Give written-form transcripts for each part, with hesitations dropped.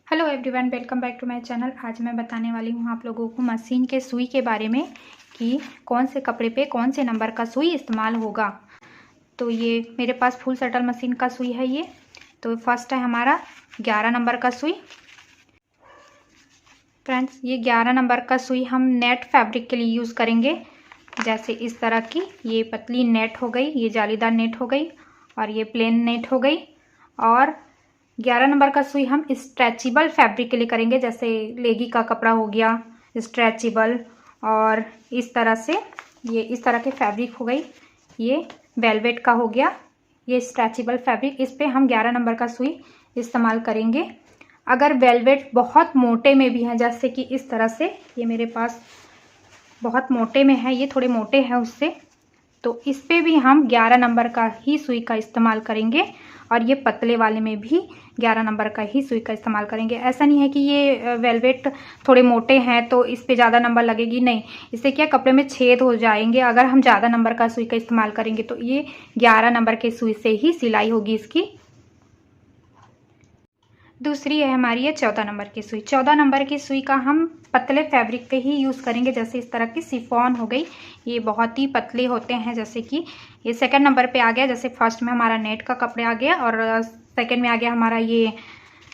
Hello everyone, welcome back to my channel. आज मैं बताने वाली हूँ आप लोगों को मशीन के सुई के बारे में कि कौन से कपड़े पे कौन से नंबर का सुई इस्तेमाल होगा। तो ये मेरे पास फुल शटल मशीन का सुई है। ये तो फर्स्ट है हमारा 11 नंबर का सुई। फ्रेंड्स, ये 11 नंबर का सुई हम नेट फैब्रिक के लिए यूज़ करेंगे। जैसे इस तरह की ये पतली नेट हो गई, ये जालीदार नेट हो गई और ये प्लेन नेट हो गई। और 11 नंबर का सुई हम स्ट्रेचेबल फैब्रिक के लिए करेंगे, जैसे लेगी का कपड़ा हो गया स्ट्रेचेबल। और इस तरह से ये इस तरह के फैब्रिक हो गई। ये वेलवेट का हो गया, ये स्ट्रेचेबल फैब्रिक। इस पे हम 11 नंबर का सुई इस्तेमाल करेंगे। अगर वेलवेट बहुत मोटे में भी है, जैसे कि इस तरह से ये मेरे पास बहुत मोटे में है, ये थोड़े मोटे हैं उससे, तो इस पे भी हम 11 नंबर का ही सुई का इस्तेमाल करेंगे। और ये पतले वाले में भी 11 नंबर का ही सुई का इस्तेमाल करेंगे। ऐसा नहीं है कि ये वेलवेट थोड़े मोटे हैं तो इस पे ज़्यादा नंबर लगेगी, नहीं। इससे क्या कपड़े में छेद हो जाएंगे अगर हम ज़्यादा नंबर का सुई का इस्तेमाल करेंगे। तो ये 11 नंबर के सुई से ही सिलाई होगी इसकी। दूसरी है हमारी ये 14 नंबर की सुई। 14 नंबर की सुई का हम पतले फैब्रिक पे ही यूज़ करेंगे, जैसे इस तरह की शिफॉन हो गई। ये बहुत ही पतले होते हैं। जैसे कि ये सेकंड नंबर पे आ गया, जैसे फर्स्ट में हमारा नेट का कपड़ा आ गया और सेकंड में आ गया हमारा ये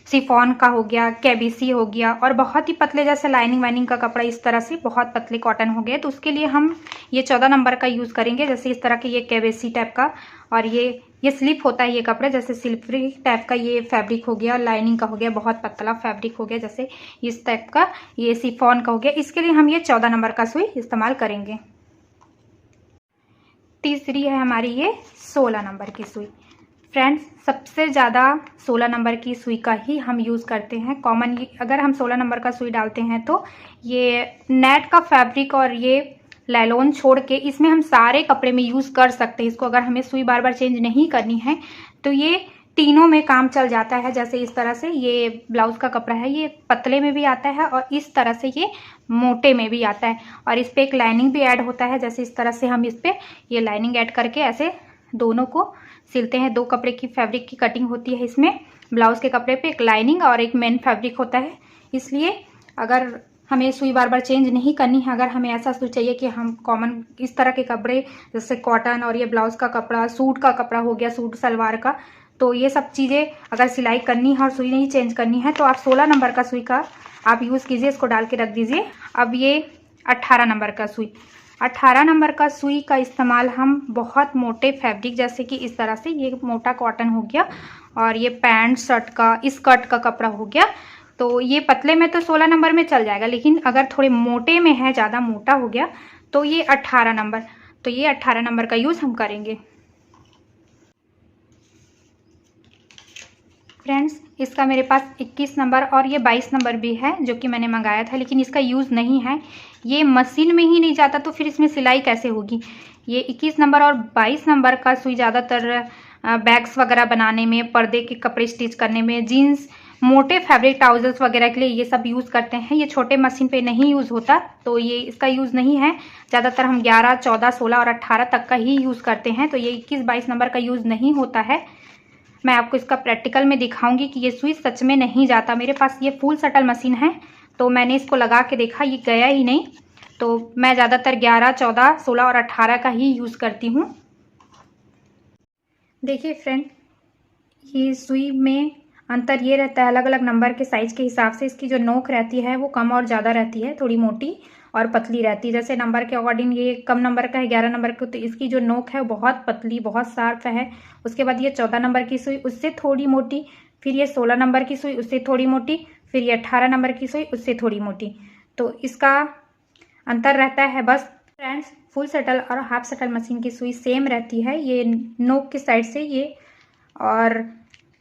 शिफॉन का हो गया, केबीसी हो गया। और बहुत ही पतले जैसे लाइनिंग वाइनिंग का कपड़ा, इस तरह से बहुत पतले कॉटन हो गए, तो उसके लिए हम ये 14 नंबर का यूज़ करेंगे। जैसे इस तरह के ये केबीसी टाइप का, और ये स्लिप होता है ये कपड़े, जैसे सिल्वरी टाइप का ये फैब्रिक हो गया, लाइनिंग का हो गया, बहुत पतला फैब्रिक हो गया, जैसे इस टाइप का ये शिफॉन का हो गया। इसके लिए हम ये 14 नंबर का सुई इस्तेमाल करेंगे। तीसरी है हमारी ये 16 नंबर की सुई। फ्रेंड्स, सबसे ज़्यादा 16 नंबर की सुई का ही हम यूज़ करते हैं कॉमन। अगर हम 16 नंबर का सुई डालते हैं तो ये नेट का फैब्रिक और ये लाइलॉन छोड़ के इसमें हम सारे कपड़े में यूज़ कर सकते हैं इसको। अगर हमें सुई बार बार चेंज नहीं करनी है तो ये तीनों में काम चल जाता है। जैसे इस तरह से ये ब्लाउज का कपड़ा है, ये पतले में भी आता है और इस तरह से ये मोटे में भी आता है। और इस पर एक लाइनिंग भी ऐड होता है, जैसे इस तरह से हम इस पर ये लाइनिंग ऐड करके ऐसे दोनों को सिलते हैं। दो कपड़े की फैब्रिक की कटिंग होती है इसमें। ब्लाउज के कपड़े पे एक लाइनिंग और एक मेन फैब्रिक होता है। इसलिए अगर हमें सुई बार बार चेंज नहीं करनी है, अगर हमें ऐसा सुई चाहिए कि हम कॉमन इस तरह के कपड़े जैसे कॉटन और ये ब्लाउज का कपड़ा, सूट का कपड़ा हो गया, सूट सलवार का, तो ये सब चीज़ें अगर सिलाई करनी है और सुई नहीं चेंज करनी है तो आप 16 नंबर का सुई का आप यूज़ कीजिए। इसको डाल के रख दीजिए। अब ये 18 नंबर का सुई। 18 नंबर का सुई का इस्तेमाल हम बहुत मोटे फैब्रिक, जैसे कि इस तरह से ये मोटा कॉटन हो गया और ये पैंट शर्ट का स्कर्ट का कपड़ा हो गया, तो ये पतले में तो 16 नंबर में चल जाएगा, लेकिन अगर थोड़े मोटे में है, ज़्यादा मोटा हो गया, तो ये 18 नंबर, तो ये 18 नंबर का यूज़ हम करेंगे। फ्रेंड्स, इसका मेरे पास 21 नंबर और ये 22 नंबर भी है, जो कि मैंने मंगाया था, लेकिन इसका यूज़ नहीं है। ये मशीन में ही नहीं जाता तो फिर इसमें सिलाई कैसे होगी। ये 21 नंबर और 22 नंबर का सुई ज़्यादातर बैग्स वगैरह बनाने में, पर्दे के कपड़े स्टिच करने में, जीन्स, मोटे फैब्रिक ट्राउजर्स वगैरह के लिए ये सब यूज़ करते हैं। ये छोटे मशीन पे नहीं यूज़ होता, तो ये इसका यूज़ नहीं है। ज़्यादातर हम 11, 14, 16 और 18 तक का ही यूज़ करते हैं, तो ये 21, 22 नंबर का यूज़ नहीं होता है। मैं आपको इसका प्रैक्टिकल में दिखाऊंगी कि ये सुई सच में नहीं जाता। मेरे पास ये फुल शटल मशीन है, तो मैंने इसको लगा के देखा, ये गया ही नहीं। तो मैं ज़्यादातर 11, 14, 16 और 18 का ही यूज़ करती हूँ। देखिए फ्रेंड, ये सुई में अंतर ये रहता है, अलग अलग नंबर के साइज़ के हिसाब से इसकी जो नोक रहती है वो कम और ज़्यादा रहती है, थोड़ी मोटी और पतली रहती है। जैसे नंबर के अकॉर्डिंग ये कम नंबर का है 11 नंबर का, तो इसकी जो नोक है वो बहुत पतली, बहुत शार्प है। उसके बाद ये 14 नंबर की सुई, उससे थोड़ी मोटी। फिर ये 16 नंबर की सुई, उससे थोड़ी मोटी। फिर ये 18 नंबर की सुई, उससे थोड़ी मोटी। तो इसका अंतर रहता है बस। फ्रेंड्स, फुल शटल और हाफ शटल मशीन की सुई सेम रहती है। ये नोक की साइड से ये और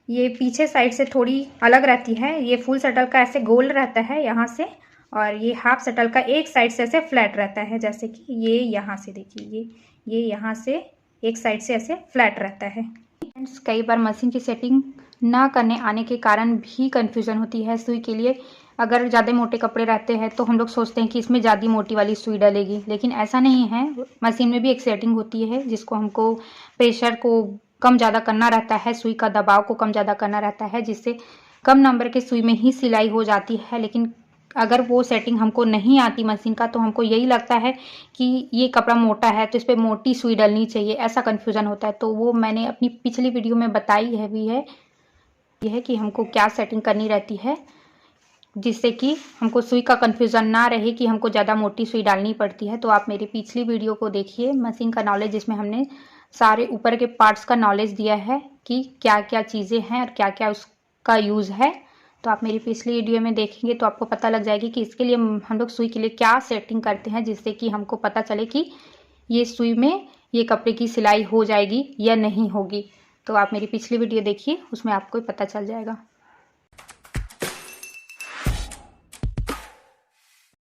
ये पीछे साइड से थोड़ी अलग रहती है। ये फुल शटल का ऐसे गोल रहता है यहाँ से, और ये हाफ शटल का एक साइड से ऐसे फ्लैट रहता है। जैसे कि ये यहाँ से देखिए, ये यहाँ से एक साइड से ऐसे फ्लैट रहता है। फ्रेंड्स, कई बार मशीन की सेटिंग ना करने आने के कारण भी कंफ्यूजन होती है सुई के लिए। अगर ज़्यादा मोटे कपड़े रहते हैं तो हम लोग सोचते हैं कि इसमें ज़्यादा मोटी वाली सुई डलेगी, लेकिन ऐसा नहीं है। मशीन में भी एक सेटिंग होती है जिसको हमको प्रेशर को कम ज़्यादा करना रहता है, सुई का दबाव को कम ज़्यादा करना रहता है, जिससे कम नंबर के सुई में ही सिलाई हो जाती है, लेकिन अगर वो सेटिंग हमको नहीं आती मशीन का, तो हमको यही लगता है कि ये कपड़ा मोटा है तो इस पर मोटी सुई डलनी चाहिए, ऐसा कन्फ्यूज़न होता है। तो वो मैंने अपनी पिछली वीडियो में बताई है भी है, यह है कि हमको क्या सेटिंग करनी रहती है, जिससे कि हमको सुई का कन्फ्यूज़न ना रहे कि हमको ज़्यादा मोटी सुई डालनी पड़ती है। तो आप मेरी पिछली वीडियो को देखिए, मशीन का नॉलेज, जिसमें हमने सारे ऊपर के पार्ट्स का नॉलेज दिया है कि क्या क्या चीज़ें हैं और क्या क्या उसका यूज़ है। तो आप मेरी पिछली वीडियो में देखेंगे तो आपको पता लग जाएगी कि इसके लिए हम लोग सुई के लिए क्या सेटिंग करते हैं, जिससे कि हमको पता चले कि ये सुई में ये कपड़े की सिलाई हो जाएगी या नहीं होगी। तो आप मेरी पिछली वीडियो देखिए, उसमें आपको पता चल जाएगा।